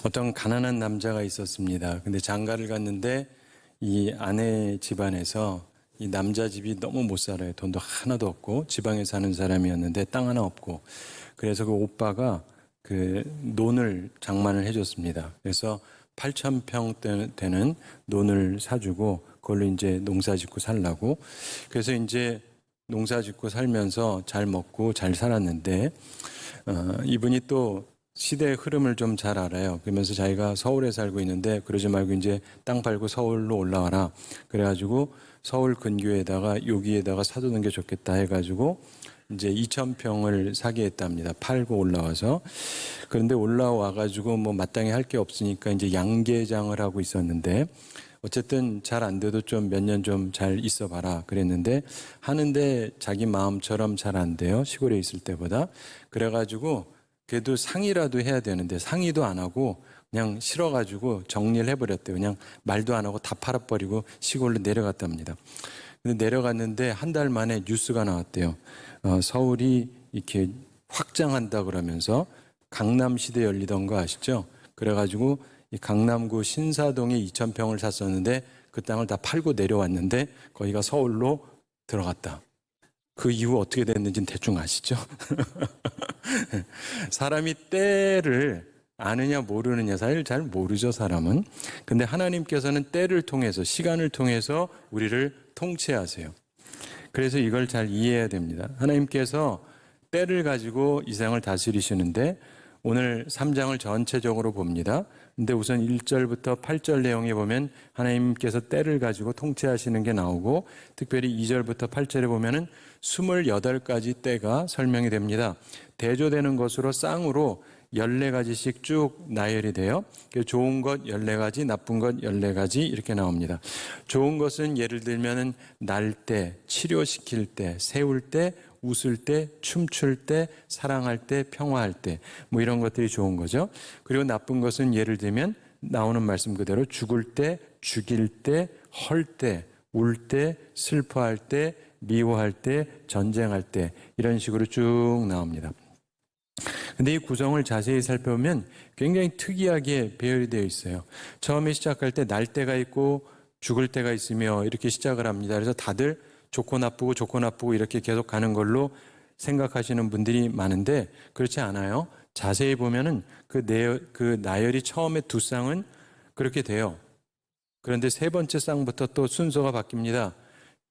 어떤 가난한 남자가 있었습니다. 근데 장가를 갔는데 이 아내 집안에서 이 남자 집이 너무 못 살아요. 돈도 하나도 없고 지방에 사는 사람이었는데 땅 하나 없고, 그래서 그 오빠가 그 논을 장만을 해줬습니다. 그래서 8,000평 되는 논을 사주고 그걸로 이제 농사 짓고 살라고. 그래서 이제 농사 짓고 살면서 잘 먹고 잘 살았는데 이분이 또 시대의 흐름을 좀 잘 알아요. 그러면서 자기가 서울에 살고 있는데 그러지 말고 이제 땅 팔고 서울로 올라와라. 그래가지고 서울 근교에다가 여기에다가 사두는 게 좋겠다 해가지고 이제 2,000평을 사게 했답니다. 팔고 올라와서. 그런데 올라와가지고 뭐 마땅히 할 게 없으니까 이제 양계장을 하고 있었는데, 어쨌든 잘 안 돼도 좀 몇 년 좀 잘 있어 봐라 그랬는데, 하는데 자기 마음처럼 잘 안 돼요. 시골에 있을 때보다. 그래가지고 그래도 상의라도 해야 되는데 상의도 안 하고 그냥 싫어가지고 정리를 해버렸대요. 그냥 말도 안 하고 다 팔아버리고 시골로 내려갔답니다. 근데 내려갔는데 한 달 만에 뉴스가 나왔대요. 서울이 이렇게 확장한다 그러면서, 강남시대 열리던 거 아시죠? 그래가지고 이 강남구 신사동에 2,000평을 샀었는데 그 땅을 다 팔고 내려왔는데 거기가 서울로 들어갔다. 그 이후 어떻게 됐는지는 대충 아시죠? 사람이 때를 아느냐 모르느냐, 사실 잘 모르죠, 사람은. 근데 하나님께서는 때를 통해서, 시간을 통해서 우리를 통치하세요. 그래서 이걸 잘 이해해야 됩니다. 하나님께서 때를 가지고 이 세상을 다스리시는데, 오늘 3장을 전체적으로 봅니다. 근데 우선 1절부터 8절 내용에 보면 하나님께서 때를 가지고 통치하시는 게 나오고, 특별히 2절부터 8절에 보면은 28가지 때가 설명이 됩니다. 대조되는 것으로 쌍으로 14가지씩 쭉 나열이 돼요. 좋은 것 14가지, 나쁜 것 14가지 이렇게 나옵니다. 좋은 것은 예를 들면은 날 때, 치료시킬 때, 세울 때, 웃을 때, 춤출 때, 사랑할 때, 평화할 때, 뭐 이런 것들이 좋은 거죠. 그리고 나쁜 것은 예를 들면 나오는 말씀 그대로 죽을 때, 죽일 때, 헐 때, 울 때, 슬퍼할 때, 미워할 때, 전쟁할 때, 이런 식으로 쭉 나옵니다. 근데 이 구성을 자세히 살펴보면 굉장히 특이하게 배열이 되어 있어요. 처음에 시작할 때 날 때가 있고 죽을 때가 있으며 이렇게 시작을 합니다. 그래서 다들 좋고 나쁘고 이렇게 계속 가는 걸로 생각하시는 분들이 많은데, 그렇지 않아요. 자세히 보면은 그 나열이 처음에 두 쌍은 그렇게 돼요. 그런데 세 번째 쌍부터 또 순서가 바뀝니다.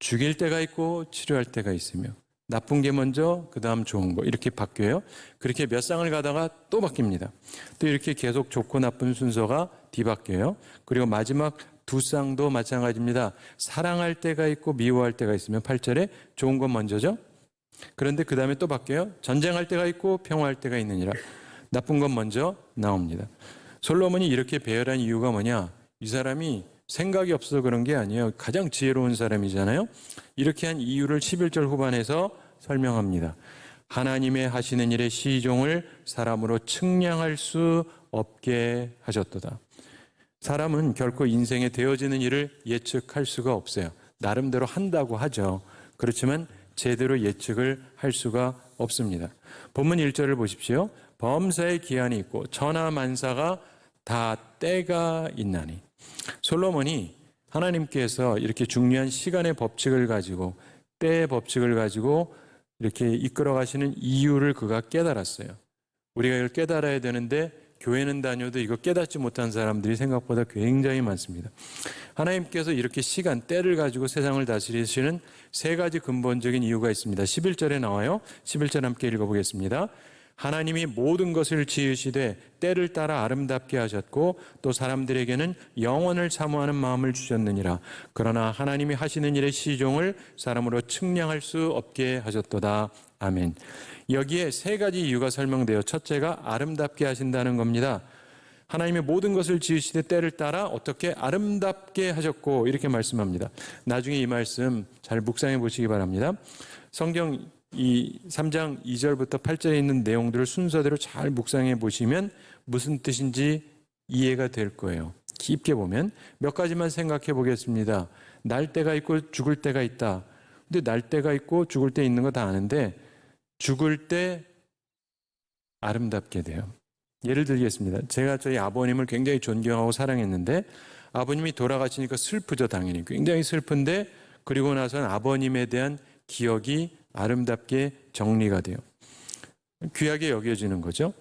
죽일 때가 있고 치료할 때가 있으며, 나쁜 게 먼저 그 다음 좋은 거, 이렇게 바뀌어요. 그렇게 몇 쌍을 가다가 또 바뀝니다. 또 이렇게 계속 좋고 나쁜 순서가 뒤바뀌어요. 그리고 마지막 두 쌍도 마찬가지입니다. 사랑할 때가 있고 미워할 때가 있으면 8절에 좋은 건 먼저죠. 그런데 그 다음에 또 바뀌어요. 전쟁할 때가 있고 평화할 때가 있느니라. 나쁜 건 먼저 나옵니다. 솔로몬이 이렇게 배열한 이유가 뭐냐? 이 사람이 생각이 없어서 그런 게 아니에요. 가장 지혜로운 사람이잖아요. 이렇게 한 이유를 11절 후반에서 설명합니다. 하나님의 하시는 일의 시종을 사람으로 측량할 수 없게 하셨도다. 사람은 결코 인생에 되어지는 일을 예측할 수가 없어요. 나름대로 한다고 하죠. 그렇지만 제대로 예측을 할 수가 없습니다. 본문 1절을 보십시오. 범사의 기한이 있고 천하만사가 다 때가 있나니. 솔로몬이 하나님께서 이렇게 중요한 시간의 법칙을 가지고, 때의 법칙을 가지고 이렇게 이끌어 가시는 이유를 그가 깨달았어요. 우리가 이걸 깨달아야 되는데 교회는 다녀도 이거 깨닫지 못한 사람들이 생각보다 굉장히 많습니다. 하나님께서 이렇게 시간, 때를 가지고 세상을 다스리시는 세 가지 근본적인 이유가 있습니다. 11절에 나와요. 11절 함께 읽어보겠습니다. 하나님이 모든 것을 지으시되 때를 따라 아름답게 하셨고 또 사람들에게는 영원을 사모하는 마음을 주셨느니라. 그러나 하나님이 하시는 일의 시종을 사람으로 측량할 수 없게 하셨도다. 아멘. 여기에 세 가지 이유가 설명되어, 첫째가 아름답게 하신다는 겁니다. 하나님의 모든 것을 지으시되 때를 따라 어떻게 아름답게 하셨고, 이렇게 말씀합니다. 나중에 이 말씀 잘 묵상해 보시기 바랍니다. 성경 이 3장 2절부터 8절에 있는 내용들을 순서대로 잘 묵상해 보시면 무슨 뜻인지 이해가 될 거예요. 깊게 보면 몇 가지만 생각해 보겠습니다. 날 때가 있고 죽을 때가 있다. 근데 날 때가 있고 죽을 때 있는 거 다 아는데 죽을 때 아름답게 돼요. 예를 들겠습니다. 제가 저희 아버님을 굉장히 존경하고 사랑했는데 아버님이 돌아가시니까 슬프죠, 당연히. 굉장히 슬픈데 그리고 나서는 아버님에 대한 기억이 아름답게 정리가 돼요. 귀하게 여겨지는 거죠.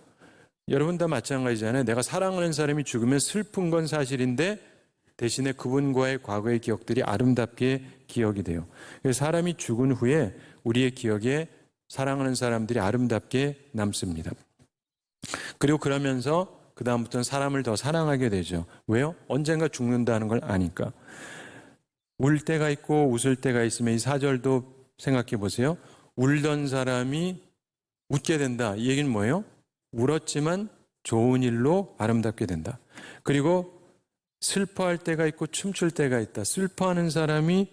여러분 다 마찬가지잖아요. 내가 사랑하는 사람이 죽으면 슬픈 건 사실인데 대신에 그분과의 과거의 기억들이 아름답게 기억이 돼요. 그래서 사람이 죽은 후에 우리의 기억에 사랑하는 사람들이 아름답게 남습니다. 그리고 그러면서 그 다음부터는 사람을 더 사랑하게 되죠. 왜요? 언젠가 죽는다는 걸 아니까. 울 때가 있고 웃을 때가 있으면 이 4절도 생각해 보세요. 울던 사람이 웃게 된다. 이 얘기는 뭐예요? 울었지만 좋은 일로 아름답게 된다. 그리고 슬퍼할 때가 있고 춤출 때가 있다. 슬퍼하는 사람이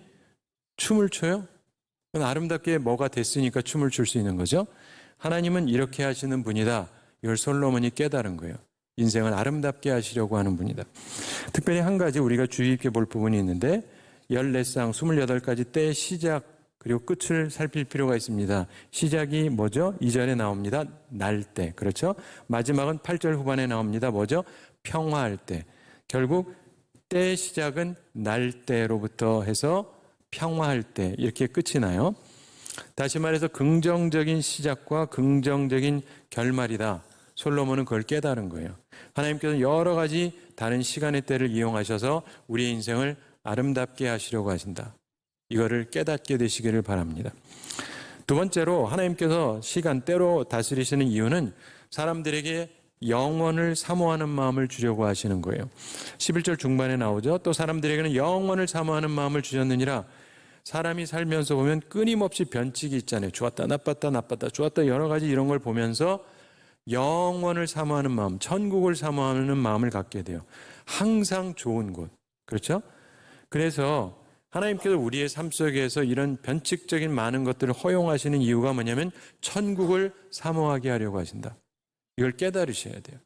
춤을 춰요? 그건 아름답게 뭐가 됐으니까 춤을 출 수 있는 거죠. 하나님은 이렇게 하시는 분이다. 이걸 솔로몬이 깨달은 거예요. 인생을 아름답게 하시려고 하는 분이다. 특별히 한 가지 우리가 주의 깊게 볼 부분이 있는데 14쌍 28가지 때의 시작 그리고 끝을 살필 필요가 있습니다. 시작이 뭐죠? 2절에 나옵니다. 날 때. 그렇죠? 마지막은 8절 후반에 나옵니다. 뭐죠? 평화할 때. 결국 때의 시작은 날 때로부터 해서 평화할 때 이렇게 끝이 나요. 다시 말해서 긍정적인 시작과 긍정적인 결말이다. 솔로몬은 그걸 깨달은 거예요. 하나님께서는 여러 가지 다른 시간의 때를 이용하셔서 우리의 인생을 아름답게 하시려고 하신다. 이거를 깨닫게 되시기를 바랍니다. 두 번째로 하나님께서 시간대로 다스리시는 이유는 사람들에게 영원을 사모하는 마음을 주려고 하시는 거예요. 11절 중반에 나오죠. 또 사람들에게는 영원을 사모하는 마음을 주셨느니라. 사람이 살면서 보면 끊임없이 변칙이 있잖아요. 좋았다, 나빴다, 나빴다, 좋았다, 여러 가지 이런 걸 보면서 영원을 사모하는 마음, 천국을 사모하는 마음을 갖게 돼요. 항상 좋은 곳. 그렇죠? 그래서 하나님께서 우리의 삶 속에서 이런 변칙적인 많은 것들을 허용하시는 이유가 뭐냐면 천국을 사모하게 하려고 하신다. 이걸 깨달으셔야 돼요.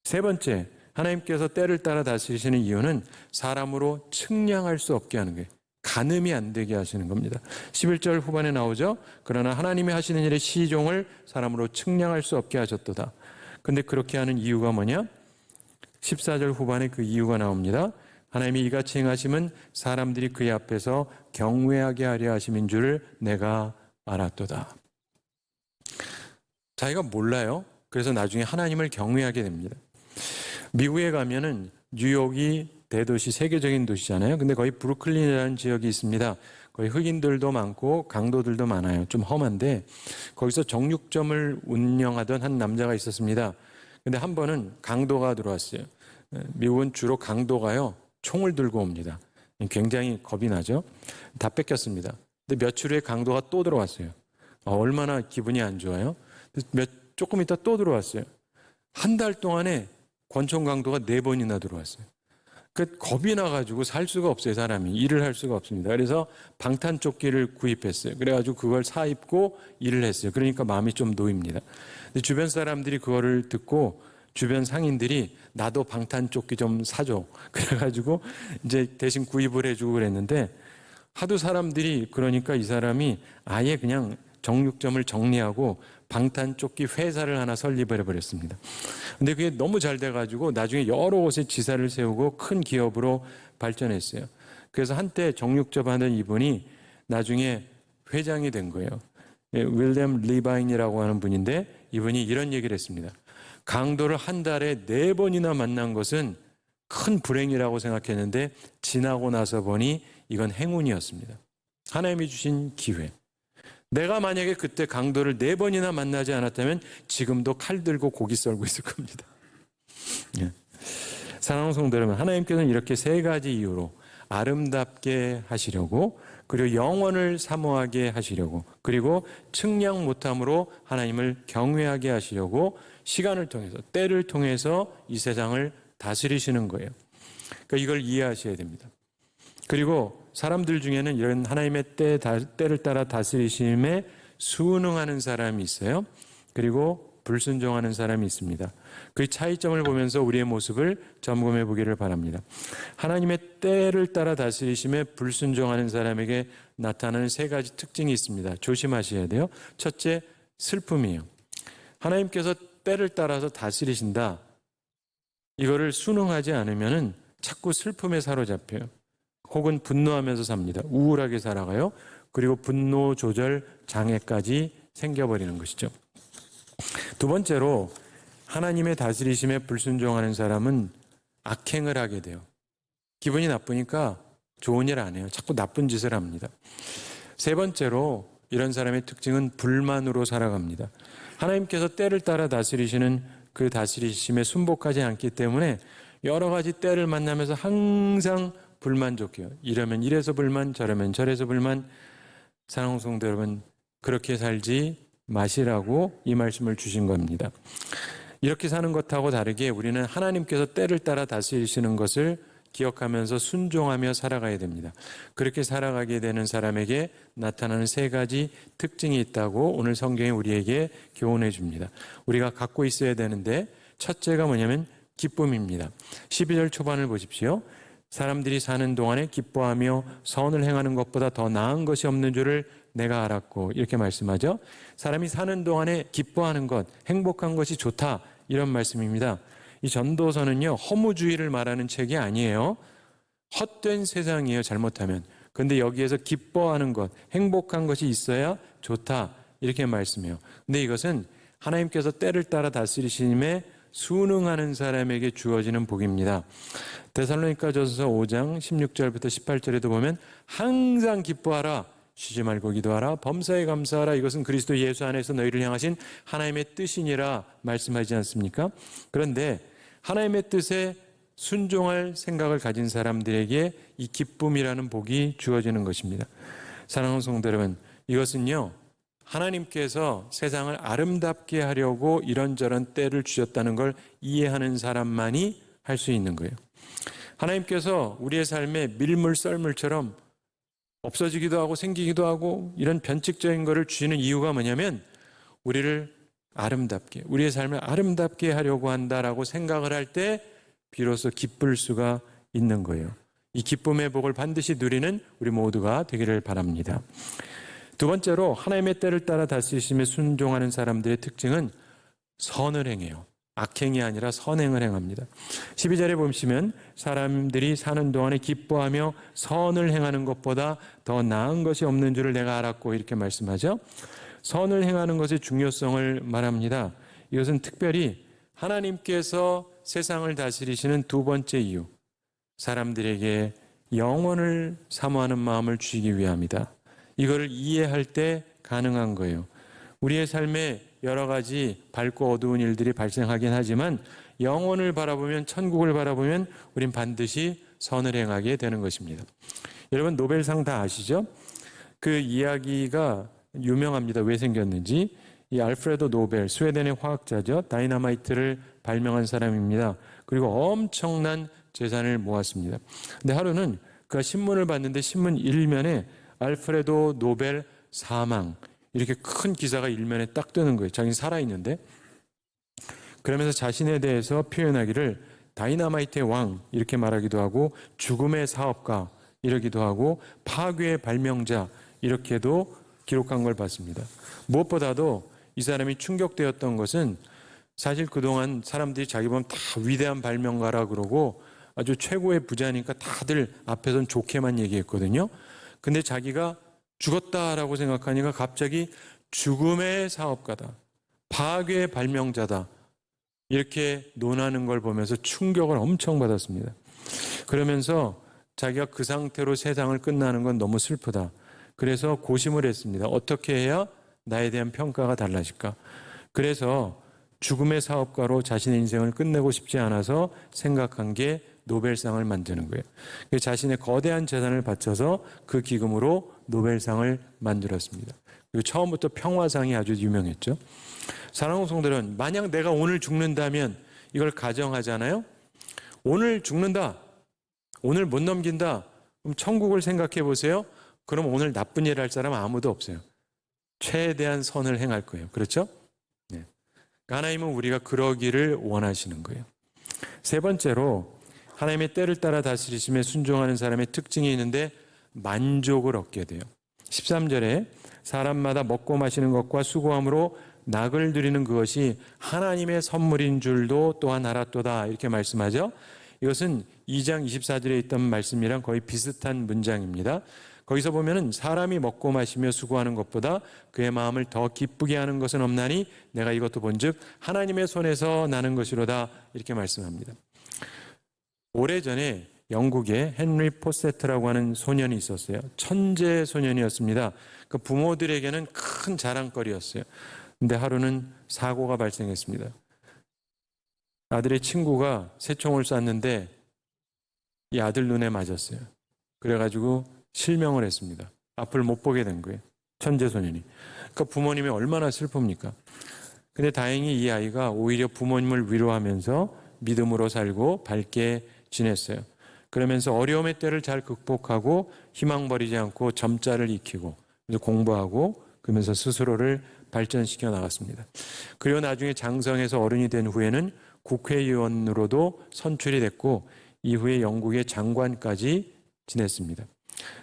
세 번째, 하나님께서 때를 따라 다스리시는 이유는 사람으로 측량할 수 없게 하는 거예요. 가늠이 안 되게 하시는 겁니다. 11절 후반에 나오죠. 그러나 하나님이 하시는 일의 시종을 사람으로 측량할 수 없게 하셨도다. 근데 그렇게 하는 이유가 뭐냐? 14절 후반에 그 이유가 나옵니다. 하나님이 이같이 행하심은 사람들이 그의 앞에서 경외하게 하려 하심인 줄을 내가 알았도다. 자기가 몰라요. 그래서 나중에 하나님을 경외하게 됩니다. 미국에 가면은 뉴욕이 대도시, 세계적인 도시잖아요. 근데 거기 브루클린이라는 지역이 있습니다. 거기 흑인들도 많고 강도들도 많아요. 좀 험한데 거기서 정육점을 운영하던 한 남자가 있었습니다. 근데 한 번은 강도가 들어왔어요. 미국은 주로 강도가요. 총을 들고 옵니다. 굉장히 겁이 나죠. 다 뺏겼습니다. 근데 며칠 후에 강도가 또 들어왔어요. 얼마나 기분이 안 좋아요. 조금 있다 또 들어왔어요. 한 달 동안에 권총 강도가 4번이나 들어왔어요. 그 겁이 나가지고 살 수가 없어요. 사람이 일을 할 수가 없습니다. 그래서 방탄조끼를 구입했어요. 그래가지고 그걸 사 입고 일을 했어요. 그러니까 마음이 좀 놓입니다. 근데 주변 사람들이 그거를 듣고 주변 상인들이 나도 방탄조끼 좀 사줘. 그래가지고 이제 대신 구입을 해주고 그랬는데 하도 사람들이 그러니까 이 사람이 아예 그냥 정육점을 정리하고 방탄조끼 회사를 하나 설립을 해버렸습니다. 근데 그게 너무 잘 돼가지고 나중에 여러 곳에 지사를 세우고 큰 기업으로 발전했어요. 그래서 한때 정육점 하던 이분이 나중에 회장이 된 거예요. 윌리엄 리바인이라고 하는 분인데 이분이 이런 얘기를 했습니다. 강도를 한 달에 4번이나 만난 것은 큰 불행이라고 생각했는데 지나고 나서 보니 이건 행운이었습니다. 하나님이 주신 기회. 내가 만약에 그때 강도를 4번이나 만나지 않았다면 지금도 칼 들고 고기 썰고 있을 겁니다. 사랑하는 성도 여러분, 하나님께서는 이렇게 3가지 이유로 아름답게 하시려고, 그리고 영원을 사모하게 하시려고, 그리고 측량 못함으로 하나님을 경외하게 하시려고 시간을 통해서, 때를 통해서 이 세상을 다스리시는 거예요. 그러니까 이걸 이해하셔야 됩니다. 그리고 사람들 중에는 이런 하나님의 때를 따라 다스리심에 순응하는 사람이 있어요. 그리고 불순종하는 사람이 있습니다. 그 차이점을 보면서 우리의 모습을 점검해 보기를 바랍니다. 하나님의 때를 따라 다스리심에 불순종하는 사람에게 나타나는 3가지 특징이 있습니다. 조심하셔야 돼요. 첫째, 슬픔이에요. 하나님께서 때를 따라서 다스리신다. 이거를 순응하지 않으면은 자꾸 슬픔에 사로잡혀요. 혹은 분노하면서 삽니다. 우울하게 살아가요. 그리고 분노 조절 장애까지 생겨버리는 것이죠. 두 번째로 하나님의 다스리심에 불순종하는 사람은 악행을 하게 돼요. 기분이 나쁘니까 좋은 일 안 해요. 자꾸 나쁜 짓을 합니다. 세 번째로 이런 사람의 특징은 불만으로 살아갑니다. 하나님께서 때를 따라 다스리시는 그 다스리심에 순복하지 않기 때문에 여러 가지 때를 만나면서 항상 불만족해요. 이러면 이래서 불만, 저러면 저래서 불만. 사랑하는 성도 여러분, 그렇게 살지 마시라고 이 말씀을 주신 겁니다. 이렇게 사는 것하고 다르게 우리는 하나님께서 때를 따라 다스리시는 것을 기억하면서 순종하며 살아가야 됩니다. 그렇게 살아가게 되는 사람에게 나타나는 세 가지 특징이 있다고 오늘 성경이 우리에게 교훈해 줍니다. 우리가 갖고 있어야 되는데 첫째가 뭐냐면 기쁨입니다. 12절 초반을 보십시오. 사람들이 사는 동안에 기뻐하며 선을 행하는 것보다 더 나은 것이 없는 줄을 내가 알았고, 이렇게 말씀하죠. 사람이 사는 동안에 기뻐하는 것, 행복한 것이 좋다, 이런 말씀입니다. 이 전도서는요, 허무주의를 말하는 책이 아니에요. 헛된 세상이에요, 잘못하면. 그런데 여기에서 기뻐하는 것, 행복한 것이 있어야 좋다, 이렇게 말씀해요. 근데 이것은 하나님께서 때를 따라 다스리심에 순응하는 사람에게 주어지는 복입니다. 데살로니가전서 5장 16절부터 18절에도 보면 항상 기뻐하라, 쉬지 말고 기도하라, 범사에 감사하라, 이것은 그리스도 예수 안에서 너희를 향하신 하나님의 뜻이니라 말씀하지 않습니까? 그런데 하나님의 뜻에 순종할 생각을 가진 사람들에게 이 기쁨이라는 복이 주어지는 것입니다. 사랑하는 성도 여러분, 이것은요, 하나님께서 세상을 아름답게 하려고 이런저런 때를 주셨다는 걸 이해하는 사람만이 할 수 있는 거예요. 하나님께서 우리의 삶에 밀물 썰물처럼 없어지기도 하고 생기기도 하고 이런 변칙적인 것을 주시는 이유가 뭐냐면 우리를 아름답게, 우리의 삶을 아름답게 하려고 한다라고 생각을 할 때 비로소 기쁠 수가 있는 거예요. 이 기쁨의 복을 반드시 누리는 우리 모두가 되기를 바랍니다. 두 번째로 하나님의 때를 따라 다스리심에 순종하는 사람들의 특징은 선을 행해요. 악행이 아니라 선행을 행합니다. 12절에 보시면 사람들이 사는 동안에 기뻐하며 선을 행하는 것보다 더 나은 것이 없는 줄을 내가 알았고, 이렇게 말씀하죠. 선을 행하는 것의 중요성을 말합니다. 이것은 특별히 하나님께서 세상을 다스리시는 두 번째 이유, 사람들에게 영원을 사모하는 마음을 주시기 위함이다. 이거를 이해할 때 가능한 거예요. 우리의 삶에 여러 가지 밝고 어두운 일들이 발생하긴 하지만 영혼을 바라보면, 천국을 바라보면 우린 반드시 선을 행하게 되는 것입니다. 여러분, 노벨상 다 아시죠? 그 이야기가 유명합니다. 왜 생겼는지. 이 알프레도 노벨, 스웨덴의 화학자죠. 다이너마이트를 발명한 사람입니다. 그리고 엄청난 재산을 모았습니다. 근데 하루는 그가 신문을 봤는데 신문 일면에 알프레도 노벨 사망, 이렇게 큰 기사가 일면에 딱 뜨는 거예요. 자기는 살아있는데. 그러면서 자신에 대해서 표현하기를 다이너마이트의 왕, 이렇게 말하기도 하고, 죽음의 사업가, 이러기도 하고, 파괴의 발명자, 이렇게도 기록한 걸 봤습니다. 무엇보다도 이 사람이 충격되었던 것은 사실 그동안 사람들이 자기 보면 다 위대한 발명가라 그러고 아주 최고의 부자니까 다들 앞에선 좋게만 얘기했거든요. 근데 자기가 죽었다라고 생각하니까 갑자기 죽음의 사업가다, 파괴의 발명자다, 이렇게 논하는 걸 보면서 충격을 엄청 받았습니다. 그러면서 자기가 그 상태로 세상을 끝나는 건 너무 슬프다. 그래서 고심을 했습니다. 어떻게 해야 나에 대한 평가가 달라질까? 그래서 죽음의 사업가로 자신의 인생을 끝내고 싶지 않아서 생각한 게 노벨상을 만드는 거예요. 자신의 거대한 재산을 바쳐서 그 기금으로 노벨상을 만들었습니다. 그리고 처음부터 평화상이 아주 유명했죠. 사랑하는 성도들은 만약 내가 오늘 죽는다면, 이걸 가정하잖아요. 오늘 죽는다, 오늘 못 넘긴다, 그럼 천국을 생각해 보세요. 그럼 오늘 나쁜 일 할 사람 아무도 없어요. 최대한 선을 행할 거예요. 그렇죠? 네. 하나님은 우리가 그러기를 원하시는 거예요. 세 번째로 하나님의 때를 따라 다스리심에 순종하는 사람의 특징이 있는데 만족을 얻게 돼요. 13절에 사람마다 먹고 마시는 것과 수고함으로 낙을 누리는 그것이 하나님의 선물인 줄도 또한 알았도다 이렇게 말씀하죠. 이것은 2장 24절에 있던 말씀이랑 거의 비슷한 문장입니다. 거기서 보면은 사람이 먹고 마시며 수고하는 것보다 그의 마음을 더 기쁘게 하는 것은 없나니 내가 이것도 본즉 하나님의 손에서 나는 것이로다 이렇게 말씀합니다. 오래전에 영국에 헨리 포세트라고 하는 소년이 있었어요. 천재 소년이었습니다. 그 부모들에게는 큰 자랑거리였어요. 근데 하루는 사고가 발생했습니다. 아들의 친구가 새총을 쐈는데 이 아들 눈에 맞았어요. 그래가지고 실명을 했습니다. 앞을 못 보게 된 거예요. 천재 소년이. 그러니까 부모님이 얼마나 슬픕니까? 근데 다행히 이 아이가 오히려 부모님을 위로하면서 믿음으로 살고 밝게 지냈어요. 그러면서 어려움의 때를 잘 극복하고 희망 버리지 않고 점자를 익히고 공부하고 그러면서 스스로를 발전시켜 나갔습니다. 그리고 나중에 장성해서 어른이 된 후에는 국회의원으로도 선출이 됐고 이후에 영국의 장관까지 지냈습니다.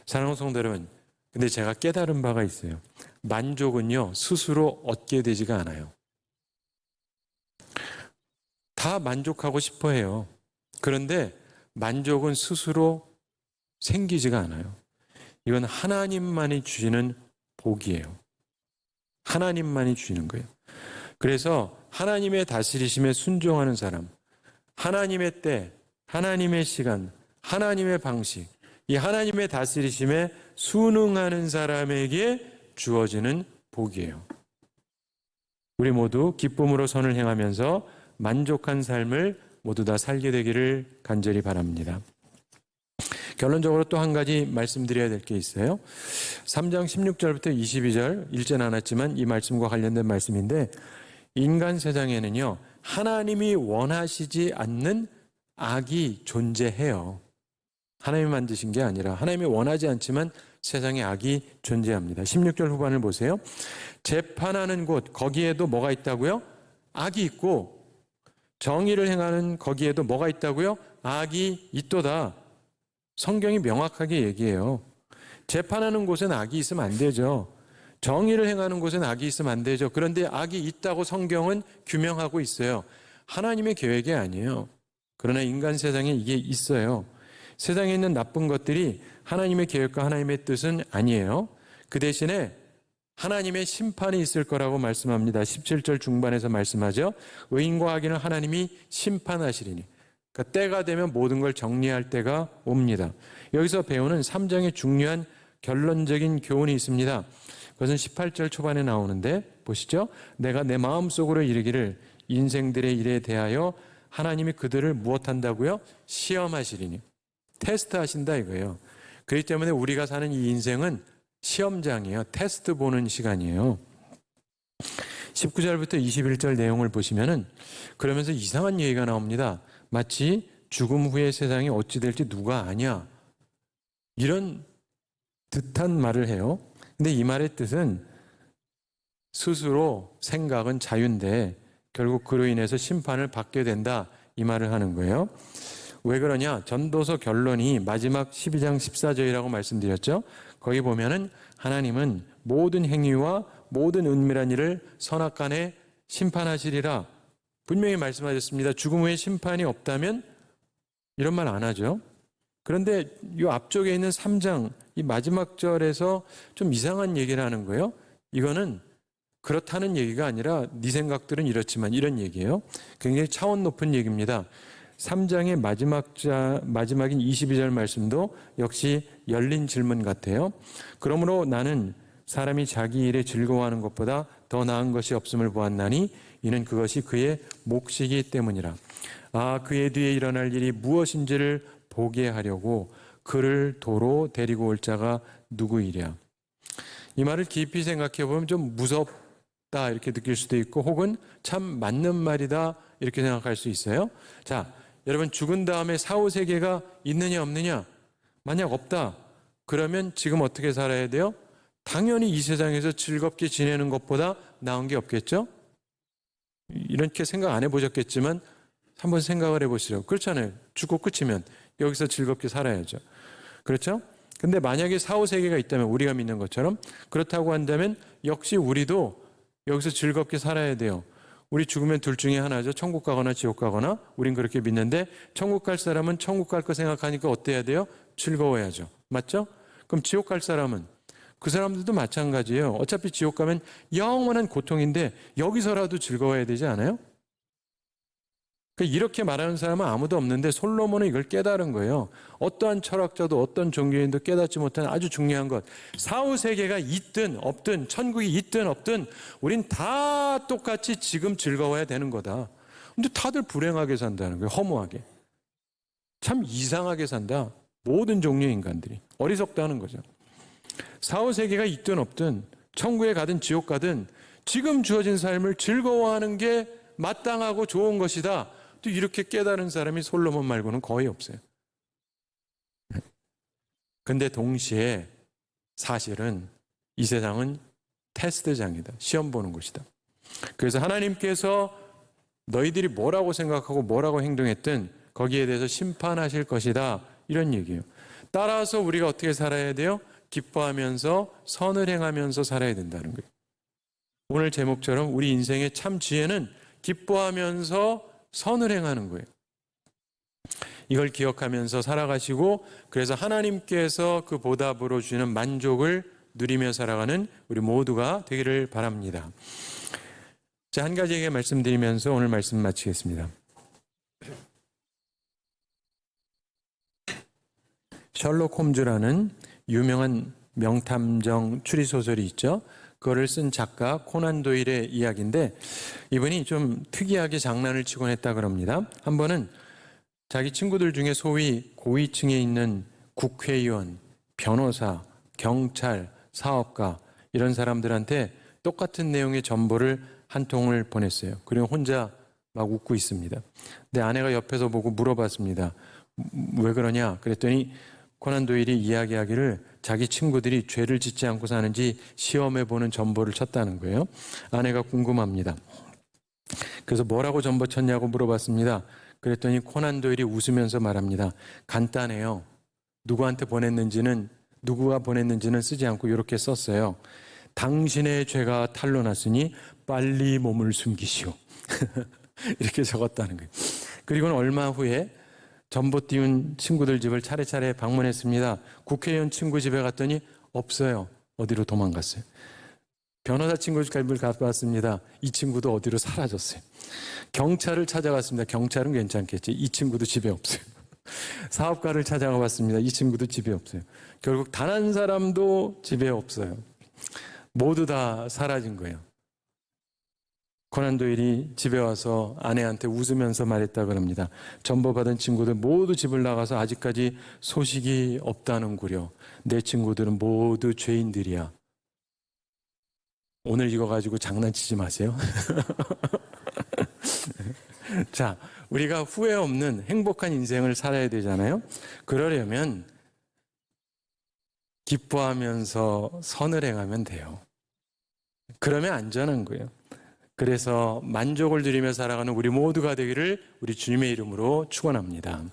사랑하는 성도 여러분, 근데 제가 깨달은 바가 있어요. 만족은요, 스스로 얻게 되지가 않아요. 다 만족하고 싶어 해요. 그런데 만족은 스스로 생기지가 않아요. 이건 하나님만이 주시는 복이에요. 하나님만이 주시는 거예요. 그래서 하나님의 다스리심에 순종하는 사람, 하나님의 때, 하나님의 시간, 하나님의 방식, 이 하나님의 다스리심에 순응하는 사람에게 주어지는 복이에요. 우리 모두 기쁨으로 선을 행하면서 만족한 삶을 모두 다 살게 되기를 간절히 바랍니다. 결론적으로 또 한 가지 말씀드려야 될 게 있어요. 3장 16절부터 22절 읽지는 않았지만 이 말씀과 관련된 말씀인데 인간 세상에는요 하나님이 원하시지 않는 악이 존재해요. 하나님이 만드신 게 아니라 하나님이 원하지 않지만 세상에 악이 존재합니다. 16절 후반을 보세요. 재판하는 곳 거기에도 뭐가 있다고요? 악이 있고 정의를 행하는 거기에도 뭐가 있다고요? 악이 있도다. 성경이 명확하게 얘기해요. 재판하는 곳엔 악이 있으면 안 되죠. 정의를 행하는 곳엔 악이 있으면 안 되죠. 그런데 악이 있다고 성경은 규명하고 있어요. 하나님의 계획이 아니에요. 그러나 인간 세상에 이게 있어요. 세상에 있는 나쁜 것들이 하나님의 계획과 하나님의 뜻은 아니에요. 그 대신에 하나님의 심판이 있을 거라고 말씀합니다. 17절 중반에서 말씀하죠. 의인과 악인을 하나님이 심판하시리니. 그러니까 때가 되면 모든 걸 정리할 때가 옵니다. 여기서 배우는 3장의 중요한 결론적인 교훈이 있습니다. 그것은 18절 초반에 나오는데 보시죠. 내가 내 마음속으로 이르기를 인생들의 일에 대하여 하나님이 그들을 무엇한다고요? 시험하시리니. 테스트하신다 이거예요. 그렇기 때문에 우리가 사는 이 인생은 시험장이에요. 테스트 보는 시간이에요. 19절부터 21절 내용을 보시면은 그러면서 이상한 얘기가 나옵니다. 마치 죽음 후의 세상이 어찌 될지 누가 아냐 이런 듯한 말을 해요. 근데 이 말의 뜻은 스스로 생각은 자유인데 결국 그로 인해서 심판을 받게 된다 이 말을 하는 거예요. 왜 그러냐? 전도서 결론이 마지막 12장 14절이라고 말씀드렸죠. 거기 보면은 하나님은 모든 행위와 모든 은밀한 일을 선악간에 심판하시리라 분명히 말씀하셨습니다. 죽음 후에 심판이 없다면 이런 말 안 하죠. 그런데 이 앞쪽에 있는 3장 이 마지막 절에서 좀 이상한 얘기를 하는 거예요. 이거는 그렇다는 얘기가 아니라 네 생각들은 이렇지만 이런 얘기예요. 굉장히 차원 높은 얘기입니다. 3장의 마지막인 22절 말씀도 역시 열린 질문 같아요. 그러므로 나는 사람이 자기 일에 즐거워하는 것보다 더 나은 것이 없음을 보았나니 이는 그것이 그의 몫이기 때문이라. 그의 뒤에 일어날 일이 무엇인지를 보게 하려고 그를 도로 데리고 올 자가 누구이랴. 이 말을 깊이 생각해 보면 좀 무섭다 이렇게 느낄 수도 있고 혹은 참 맞는 말이다 이렇게 생각할 수 있어요. 자, 여러분 죽은 다음에 사후세계가 있느냐 없느냐? 만약 없다. 그러면 지금 어떻게 살아야 돼요? 당연히 이 세상에서 즐겁게 지내는 것보다 나은 게 없겠죠? 이렇게 생각 안 해보셨겠지만 한번 생각을 해보시죠. 그렇잖아요. 죽고 끝이면 여기서 즐겁게 살아야죠. 그렇죠? 근데 만약에 사후세계가 있다면 우리가 믿는 것처럼 그렇다고 한다면 역시 우리도 여기서 즐겁게 살아야 돼요. 우리 죽으면 둘 중에 하나죠. 천국 가거나 지옥 가거나. 우린 그렇게 믿는데 천국 갈 사람은 천국 갈 거 생각하니까 어때야 돼요? 즐거워야죠. 맞죠? 그럼 지옥 갈 사람은 그 사람들도 마찬가지예요. 어차피 지옥 가면 영원한 고통인데 여기서라도 즐거워야 되지 않아요? 이렇게 말하는 사람은 아무도 없는데 솔로몬은 이걸 깨달은 거예요. 어떠한 철학자도 어떤 종교인도 깨닫지 못한 아주 중요한 것. 사후세계가 있든 없든 천국이 있든 없든 우린 다 똑같이 지금 즐거워야 되는 거다. 근데 다들 불행하게 산다는 거예요. 허무하게. 참 이상하게 산다. 모든 종류의 인간들이. 어리석다는 거죠. 사후세계가 있든 없든 천국에 가든 지옥 가든 지금 주어진 삶을 즐거워하는 게 마땅하고 좋은 것이다. 또 이렇게 깨달은 사람이 솔로몬 말고는 거의 없어요. 근데 동시에 사실은 이 세상은 테스트장이다. 시험 보는 곳이다. 그래서 하나님께서 너희들이 뭐라고 생각하고 뭐라고 행동했든 거기에 대해서 심판하실 것이다. 이런 얘기예요. 따라서 우리가 어떻게 살아야 돼요? 기뻐하면서 선을 행하면서 살아야 된다는 거예요. 오늘 제목처럼 우리 인생의 참 지혜는 기뻐하면서 선을 행하는 거예요. 이걸 기억하면서 살아가시고 그래서 하나님께서 그 보답으로 주시는 만족을 누리며 살아가는 우리 모두가 되기를 바랍니다. 자, 한 가지 얘기 말씀드리면서 오늘 말씀 마치겠습니다. 셜록 홈즈라는 유명한 명탐정 추리소설이 있죠. 그거를 쓴 작가 코난 도일의 이야기인데 이분이 좀 특이하게 장난을 치곤 했다 그럽니다. 한 번은 자기 친구들 중에 소위 고위층에 있는 국회의원, 변호사, 경찰, 사업가 이런 사람들한테 똑같은 내용의 전보를 한 통을 보냈어요. 그리고 혼자 막 웃고 있습니다. 근데 아내가 옆에서 보고 물어봤습니다. 왜 그러냐? 그랬더니 코난 도일이 이야기하기를 자기 친구들이 죄를 짓지 않고 사는지 시험해보는 전보를 쳤다는 거예요. 아내가 궁금합니다. 그래서 뭐라고 전보 쳤냐고 물어봤습니다. 그랬더니 코난 도일이 웃으면서 말합니다. 간단해요. 누가 보냈는지는 쓰지 않고 이렇게 썼어요. 당신의 죄가 탄로났으니 빨리 몸을 숨기시오. 이렇게 적었다는 거예요. 그리고는 얼마 후에 전보 띄운 친구들 집을 차례차례 방문했습니다. 국회의원 친구 집에 갔더니 없어요. 어디로 도망갔어요. 변호사 친구 집을 가봤습니다. 이 친구도 어디로 사라졌어요. 경찰을 찾아갔습니다. 경찰은 괜찮겠지. 이 친구도 집에 없어요. 사업가를 찾아가 봤습니다. 이 친구도 집에 없어요. 결국 단 한 사람도 집에 없어요. 모두 다 사라진 거예요. 코난 도일이 집에 와서 아내한테 웃으면서 말했다 그럽니다. 전보받은 친구들 모두 집을 나가서 아직까지 소식이 없다는구려. 내 친구들은 모두 죄인들이야. 오늘 이거 가지고 장난치지 마세요. 자, 우리가 후회 없는 행복한 인생을 살아야 되잖아요. 그러려면 기뻐하면서 선을 행하면 돼요. 그러면 안전한 거예요. 그래서 만족을 누리며 살아가는 우리 모두가 되기를 우리 주님의 이름으로 축원합니다.